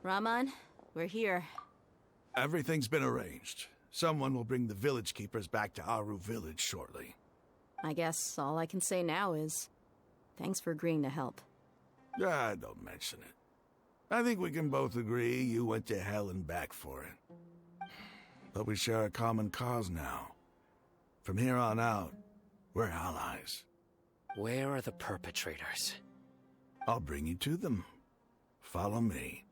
Raman, we're here. Everything's been arranged. Someone will bring the village keepers back to Aru village shortly. I guess all I can say now is thanks for agreeing to help. Don't mention it. I think we can both agree you went to hell and back for it. But we share a common cause now. From here on out, we're allies. Where are the perpetrators? I'll bring you to them. Follow me.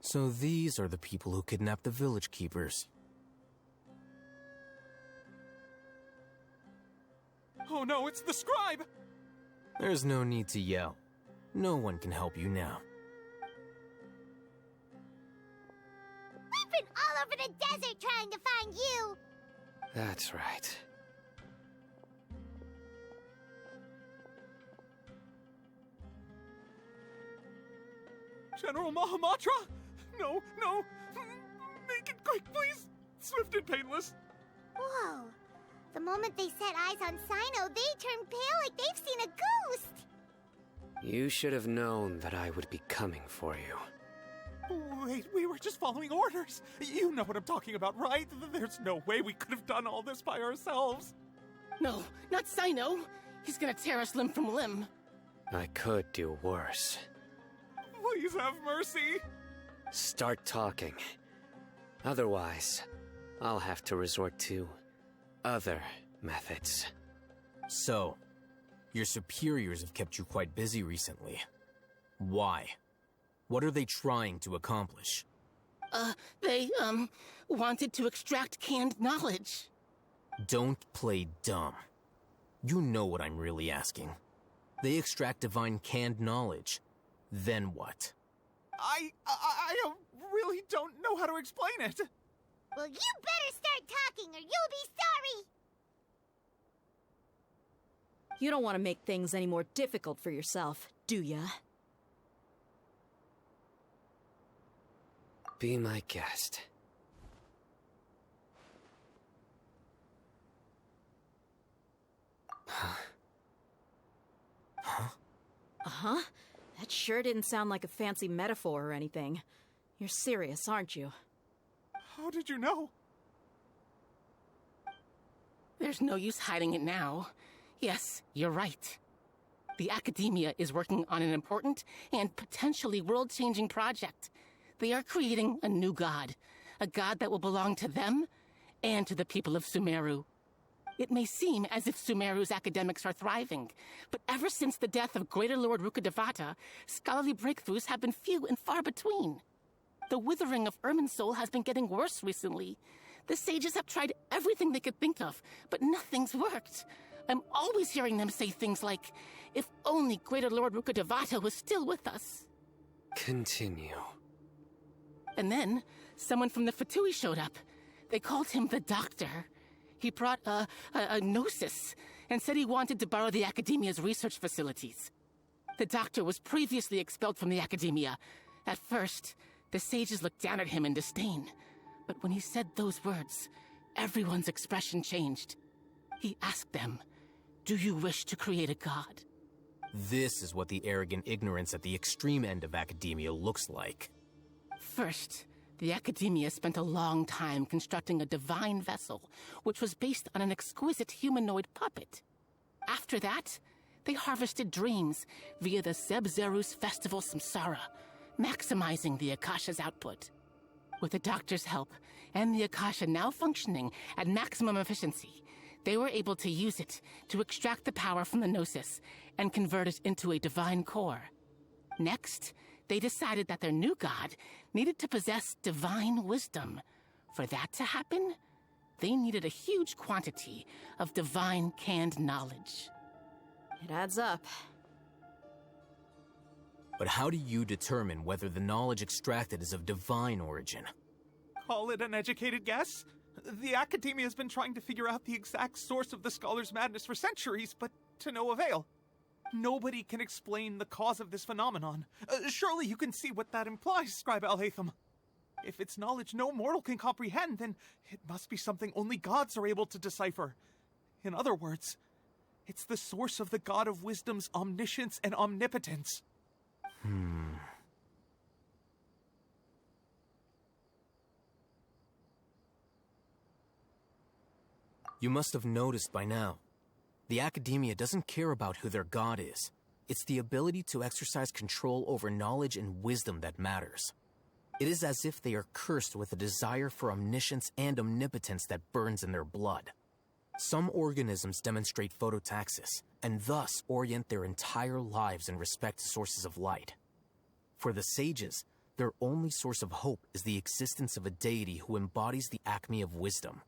So these are the people who kidnapped the village keepers. Oh no, it's the scribe! There's no need to yell. No one can help you now. We've been all over the desert trying to find you! That's right. General Mahamatra? No, no! Make it quick, please! Swift and painless! Whoa. The moment they set eyes on Sino, they turned pale like they've seen a ghost! You should have known that I would be coming for you. Wait, we were just following orders. You know what I'm talking about, right? There's no way we could have done all this by ourselves. No, not Sino. He's gonna tear us limb from limb. I could do worse. Please have mercy. Start talking. Otherwise, I'll have to resort to other methods. So, your superiors have kept you quite busy recently. Why? What are they trying to accomplish? They wanted to extract canned knowledge. Don't play dumb. You know what I'm really asking. They extract divine canned knowledge. Then what? I really don't know how to explain it. Well, you better start talking or you'll be sorry! You don't want to make things any more difficult for yourself, do ya? Be my guest. Huh? Uh-huh. That sure didn't sound like a fancy metaphor or anything. You're serious, aren't you? How did you know? There's no use hiding it now. Yes, you're right. The academia is working on an important and potentially world-changing project. They are creating a new god. A god that will belong to them and to the people of Sumeru. It may seem as if Sumeru's academics are thriving, but ever since the death of Greater Lord Rukkhadevata, scholarly breakthroughs have been few and far between. The withering of Irminsul has been getting worse recently. The sages have tried everything they could think of, but nothing's worked. I'm always hearing them say things like, if only Greater Lord Rukkhadevata was still with us. Continue. And then, someone from the Fatui showed up. They called him the Doctor. He brought a gnosis and said he wanted to borrow the Academia's research facilities. The Doctor was previously expelled from the Academia. At first, the sages looked down at him in disdain. But when he said those words, everyone's expression changed. He asked them, "Do you wish to create a god?" This is what the arrogant ignorance at the extreme end of academia looks like. First, the Academia spent a long time constructing a divine vessel, which was based on an exquisite humanoid puppet. After that, they harvested dreams via the Zeb-Zerus Festival Samsara, maximizing the Akasha's output. With the Doctor's help, and the Akasha now functioning at maximum efficiency, they were able to use it to extract the power from the Gnosis and convert it into a divine core. Next, they decided that their new god needed to possess divine wisdom. For that to happen, they needed a huge quantity of divine canned knowledge. It adds up. But how do you determine whether the knowledge extracted is of divine origin? Call it an educated guess? The Academia has been trying to figure out the exact source of the Scholar's madness for centuries, but to no avail. Nobody can explain the cause of this phenomenon. Surely you can see what that implies, Scribe Al-Haytham. If it's knowledge no mortal can comprehend, then it must be something only gods are able to decipher. In other words, It's the source of the God of Wisdom's omniscience and omnipotence. You must have noticed by now. The academia doesn't care about who their god is. It's the ability to exercise control over knowledge and wisdom that matters. It is as if they are cursed with a desire for omniscience and omnipotence that burns in their blood. Some organisms demonstrate phototaxis, and thus orient their entire lives in respect to sources of light. For the sages, their only source of hope is the existence of a deity who embodies the acme of wisdom.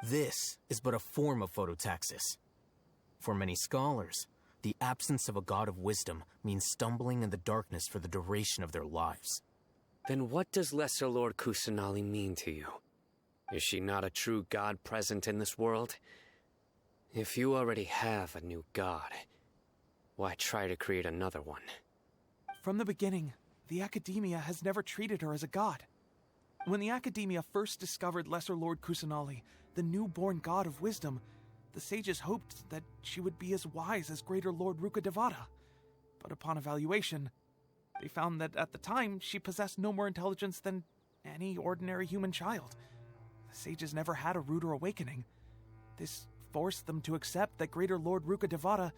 This is but a form of phototaxis. For many scholars, the absence of a god of wisdom means stumbling in the darkness for the duration of their lives. Then what does Lesser Lord Kusanali mean to you? Is she not a true god present in this world? If you already have a new god, why try to create another one? From the beginning, the Academia has never treated her as a god. When the Academia first discovered Lesser Lord Kusanali, the newborn god of wisdom, the sages hoped that she would be as wise as Greater Lord Rukkhadevata. But upon evaluation, they found that at the time she possessed no more intelligence than any ordinary human child. The sages never had a ruder awakening. This forced them to accept that Greater Lord Rukkhadevata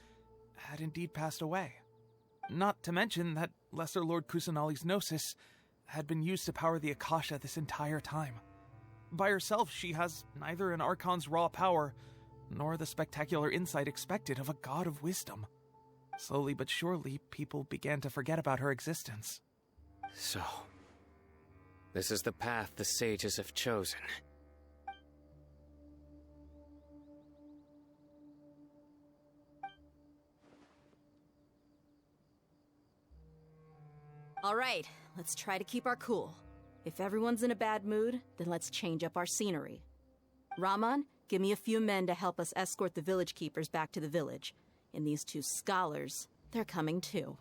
had indeed passed away. Not to mention that Lesser Lord Kusanali's gnosis had been used to power the Akasha this entire time. By herself, she has neither an Archon's raw power, nor the spectacular insight expected of a god of wisdom. Slowly but surely, people began to forget about her existence. So, this is the path the sages have chosen. All right, let's try to keep our cool. If everyone's in a bad mood, then let's change up our scenery. Raman, give me a few men to help us escort the village keepers back to the village. And these two scholars, they're coming too.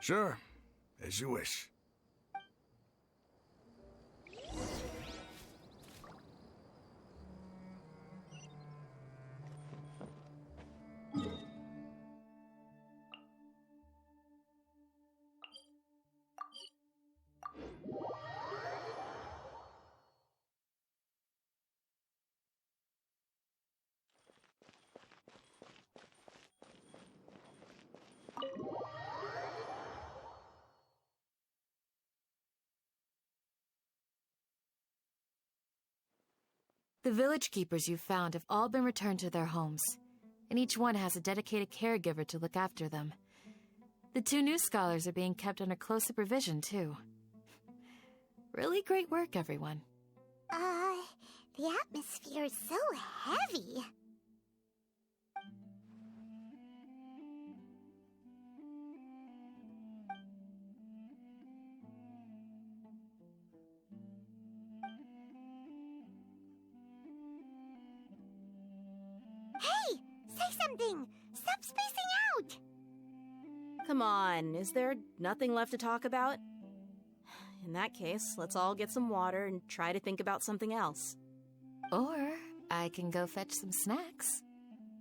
Sure, as you wish. The village keepers you've found have all been returned to their homes, and each one has a dedicated caregiver to look after them. The two new scholars are being kept under close supervision, too. Really great work, everyone. The atmosphere is so heavy. Hey! Say something! Stop spacing out! Come on, is there nothing left to talk about? In that case, let's all get some water and try to think about something else. Or I can go fetch some snacks.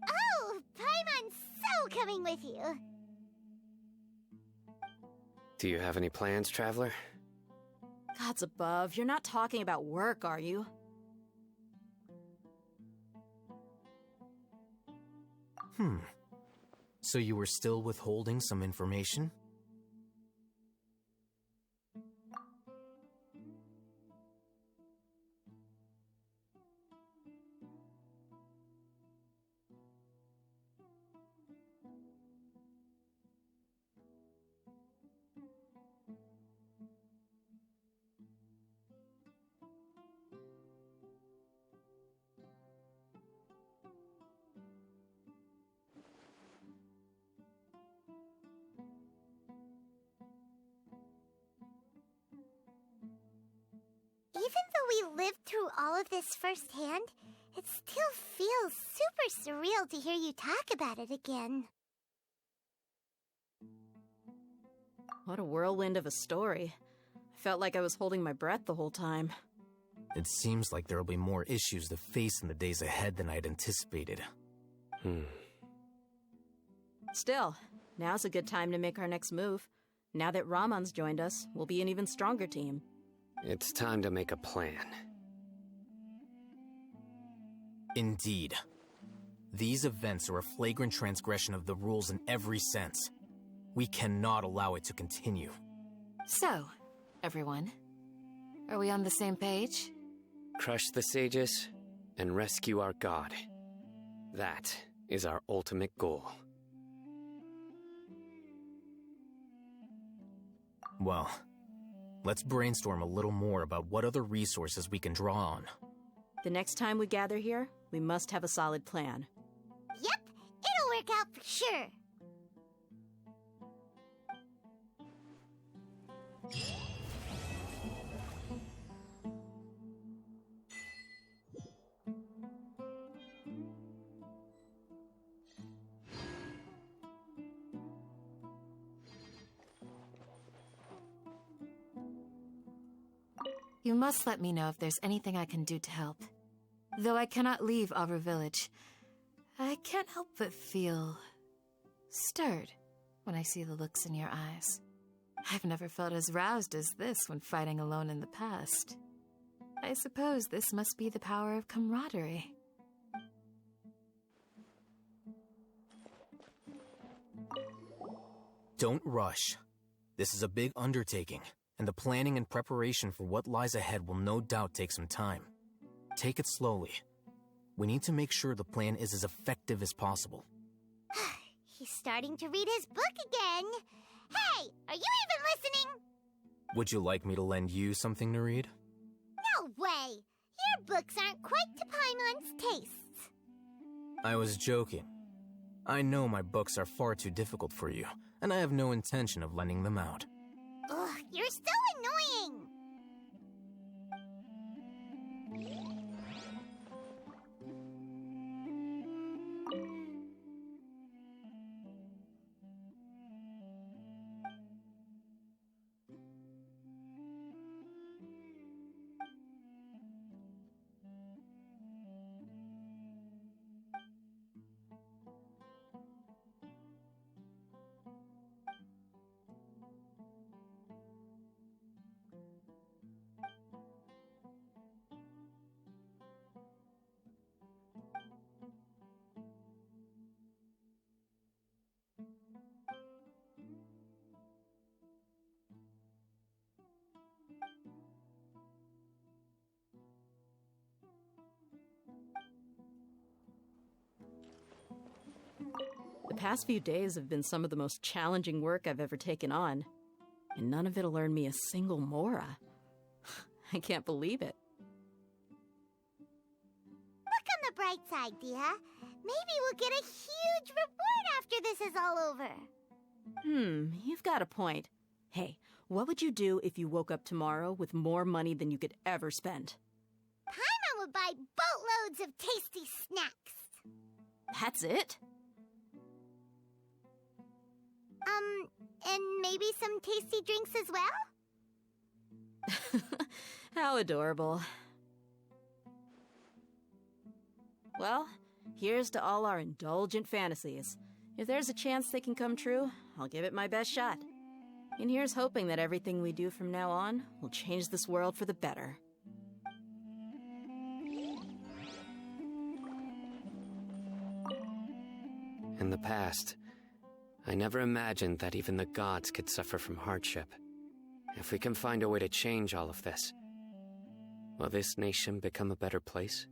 Oh, Paimon's so coming with you! Do you have any plans, Traveler? Gods above, you're not talking about work, are you? So you were still withholding some information? Even though we lived through all of this firsthand, it still feels super surreal to hear you talk about it again. What a whirlwind of a story. I felt like I was holding my breath the whole time. It seems like there will be more issues to face in the days ahead than I'd anticipated. Still, now's a good time to make our next move. Now that Ramon's joined us, we'll be an even stronger team. It's time to make a plan. Indeed. These events are a flagrant transgression of the rules in every sense. We cannot allow it to continue. So, everyone, are we on the same page? Crush the sages and rescue our god. That is our ultimate goal. Well, let's brainstorm a little more about what other resources we can draw on. The next time we gather here, we must have a solid plan. Yep, it'll work out for sure. You must let me know if there's anything I can do to help. Though I cannot leave our village, I can't help but feel stirred when I see the looks in your eyes. I've never felt as roused as this when fighting alone in the past. I suppose this must be the power of camaraderie. Don't rush. This is a big undertaking, and the planning and preparation for what lies ahead will no doubt take some time. Take it slowly. We need to make sure the plan is as effective as possible. He's starting to read his book again. Hey, are you even listening? Would you like me to lend you something to read? No way! Your books aren't quite to Paimon's tastes. I was joking. I know my books are far too difficult for you, and I have no intention of lending them out. Ugh, you're so annoying! The past few days have been some of the most challenging work I've ever taken on, and none of it'll earn me a single mora. I can't believe it. Look on the bright side, Dia. Maybe we'll get a huge reward after this is all over. You've got a point. Hey, what would you do if you woke up tomorrow with more money than you could ever spend? Paimon would buy boatloads of tasty snacks. That's it? And maybe some tasty drinks as well? How adorable. Well, here's to all our indulgent fantasies. If there's a chance they can come true, I'll give it my best shot. And here's hoping that everything we do from now on will change this world for the better. In the past, I never imagined that even the gods could suffer from hardship. If we can find a way to change all of this, will this nation become a better place?